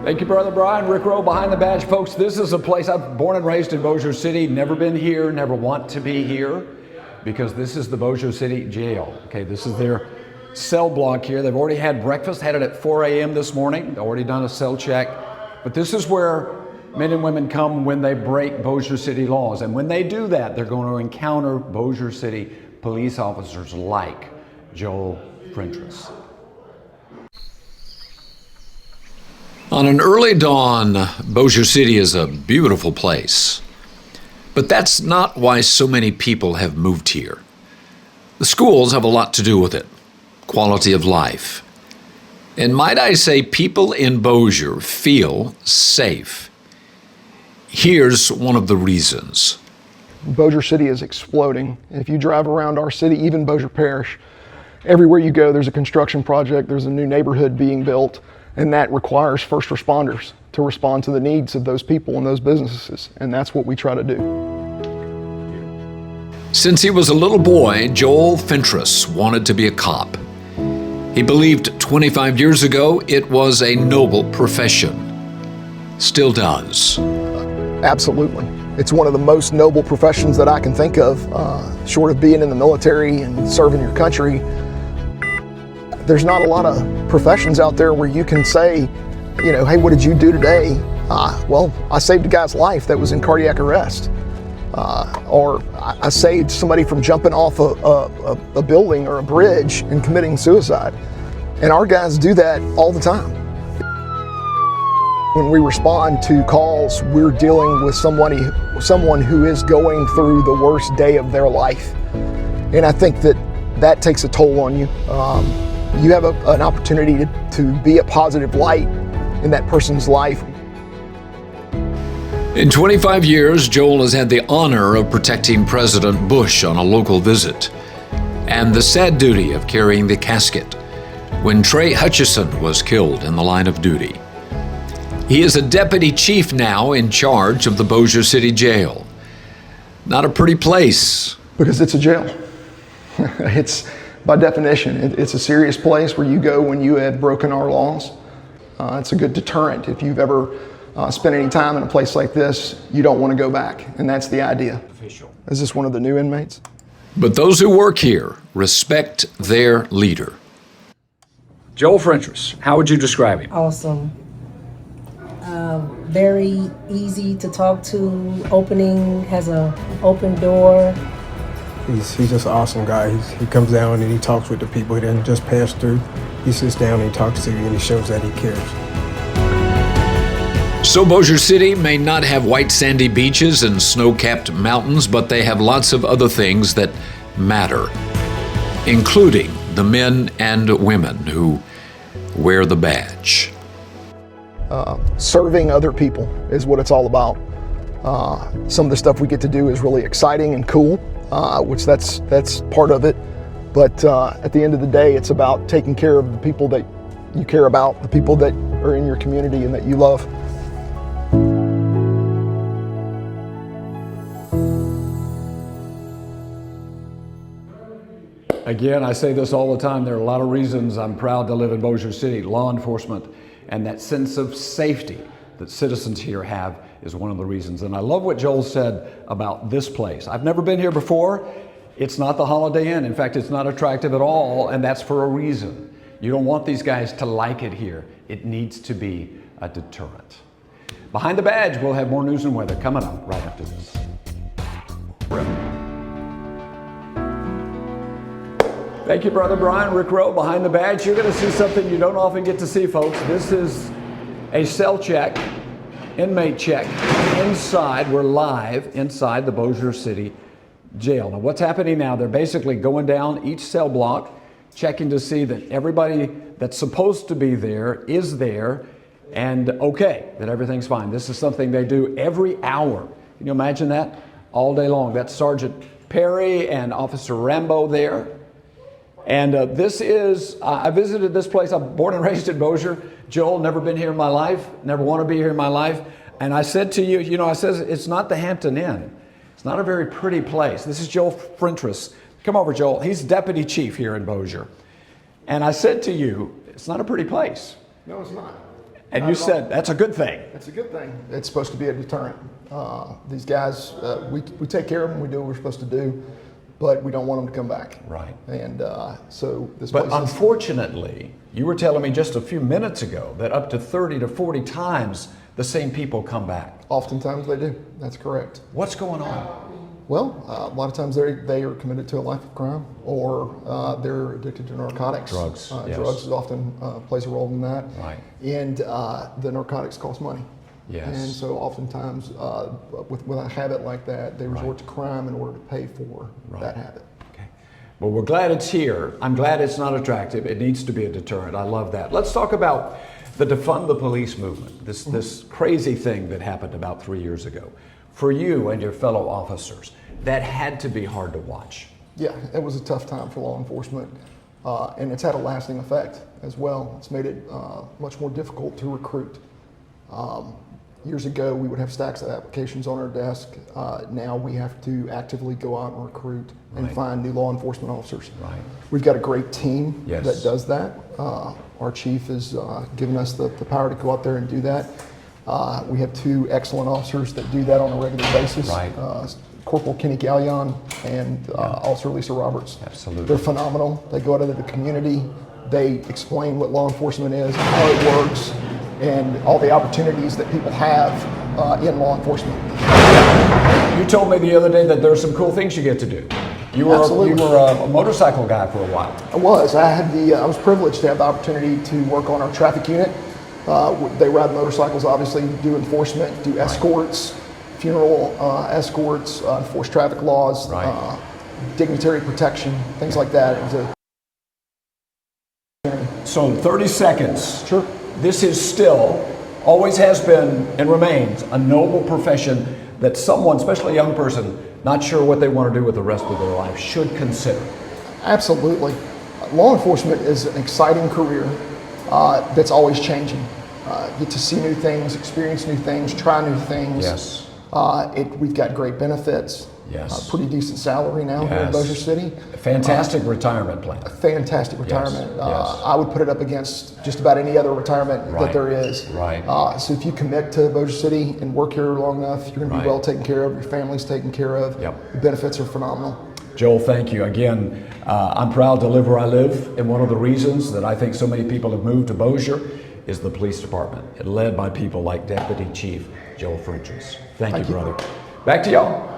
Thank you, Brother Brian. Rick Rowe behind the badge. Folks, this is a place I'm born and raised in Bossier City. Never been here, never want to be here, because this is the Bossier City Jail. Okay, this is their cell block here. They've already had breakfast, had it at 4 a.m. this morning. They've already done a cell check. But this is where men and women come when they break Bossier City laws. And when they do that, they're going to encounter Bossier City police officers like Joel Fentress. On an early dawn, Bossier City is a beautiful place. But that's not why so many people have moved here. The schools have a lot to do with it. Quality of life. And might I say, people in Bossier feel safe. Here's one of the reasons. Bossier City is exploding. If you drive around our city, even Bossier Parish, everywhere you go, there's a construction project, there's a new neighborhood being built, and that requires first responders to respond to the needs of those people and those businesses, and that's what we try to do. Since he was a little boy, Joel Fentress wanted to be a cop. He believed 25 years ago it was a noble profession. Still does. Absolutely. It's one of the most noble professions that I can think of, short of being in the military and serving your country. There's not a lot of professions out there where you can say, you know, hey, what did you do today? Well, I saved a guy's life that was in cardiac arrest. Or I saved somebody from jumping off a building or a bridge and committing suicide. And our guys do that all the time. When we respond to calls, we're dealing with someone who is going through the worst day of their life. And I think that takes a toll on you. You have an opportunity to be a positive light in that person's life. In 25 years, Joel has had the honor of protecting President Bush on a local visit, and the sad duty of carrying the casket when Trey Hutchison was killed in the line of duty. He is a deputy chief now in charge of the Bossier City Jail. Not a pretty place. Because it's a jail. It's, by definition, it's a serious place where you go when you have broken our laws. It's a good deterrent. If you've ever spent any time in a place like this, you don't want to go back, and that's the idea. Is this one of the new inmates? But those who work here respect their leader. Joel Fentress, how would you describe him? Awesome. Very easy to talk to, has an open door. He's just an awesome guy. He comes down and he talks with the people. He doesn't just pass through. He sits down and he talks to you and he shows that he cares. So Bossier City may not have white sandy beaches and snow-capped mountains, but they have lots of other things that matter, including the men and women who wear the badge. Serving other people is what it's all about. Some of the stuff we get to do is really exciting and cool, which that's part of it. But at the end of the day, it's about taking care of the people that you care about, the people that are in your community and that you love. Again, I say this all the time, there are a lot of reasons I'm proud to live in Bossier City. Law enforcement and that sense of safety that citizens here have is one of the reasons. And I love what Joel said about this place. I've never been here before. It's not the Holiday Inn. In fact, it's not attractive at all, and that's for a reason. You don't want these guys to like it here. It needs to be a deterrent. Behind the badge, we'll have more news and weather coming up right after this. Thank you, Brother Brian. Rick Rowe behind the badge. You're going to see something you don't often get to see, folks. This is a cell check, inmate check inside. We're live inside the Bossier City Jail. Now, what's happening now? They're basically going down each cell block, checking to see that everybody that's supposed to be there is there, and okay, that everything's fine. This is something they do every hour. Can you imagine that? All day long. That's Sergeant Perry and Officer Rambo there. And this is, I visited this place. I'm born and raised in Bossier. Joel, never been here in my life, never want to be here in my life. And I said to you, you know, I said, it's not the Hampton Inn. It's not a very pretty place. This is Joel Fentress. Come over, Joel. He's deputy chief here in Bossier. And I said to you, it's not a pretty place. No, it's not. And you said that's a good thing. It's a good thing. It's supposed to be a deterrent. These guys, we take care of them. We do what we're supposed to do, but we don't want them to come back. Right. And so this But place unfortunately, you were telling me just a few minutes ago that up to 30 to 40 times the same people come back. Oftentimes they do. That's correct. What's going on? Well, a lot of times they are committed to a life of crime, or they're addicted to narcotics. Drugs, yes. Drugs often plays a role in that. Right. And the narcotics cost money. Yes. And so oftentimes with a habit like that, they resort to crime in order to pay for that habit. Okay. Well, we're glad it's here. I'm glad it's not attractive. It needs to be a deterrent. I love that. Let's talk about the defund the police movement, this crazy thing that happened about 3 years ago. For you and your fellow officers, that had to be hard to watch. Yeah, it was a tough time for law enforcement, and it's had a lasting effect as well. It's made it much more difficult to recruit. Years ago, we would have stacks of applications on our desk. Now we have to actively go out and recruit and find new law enforcement officers. Right. We've got a great team Yes. that does that. Our chief has given us the power to go out there and do that. We have two excellent officers that do that on a regular basis. Right. Corporal Kenny Gallion and Officer Lisa Roberts. Absolutely. They're phenomenal. They go out into the community. They explain what law enforcement is, how it works, and all the opportunities that people have in law enforcement. You told me the other day that there's some cool things you get to do. You were a motorcycle guy for a while. I was. I was privileged to have the opportunity to work on our traffic unit. They ride motorcycles, obviously, do enforcement, do escorts, funeral escorts, enforce traffic laws, dignitary protection, things like that. It was So in 30 seconds, Sure. this is still, always has been, and remains a noble profession that someone, especially a young person, not sure what they want to do with the rest of their life, should consider. Absolutely. Law enforcement is an exciting career that's always changing. Get to see new things, experience new things, try new things. Yes. We've got great benefits. Yes. Pretty decent salary now here in Yes. Bossier City. Fantastic retirement plan. Fantastic retirement. Yes. I would put it up against just about any other retirement Right. that there is. Right. So if you commit to Bossier City and work here long enough, you're going to Right. be well taken care of. Your family's taken care of. Yep. The benefits are phenomenal. Joel, thank you. Again, I'm proud to live where I live, and one of the reasons that I think so many people have moved to Bossier is the police department, led by people like Deputy Chief Joel Fentress. Thank you, brother. Back to y'all.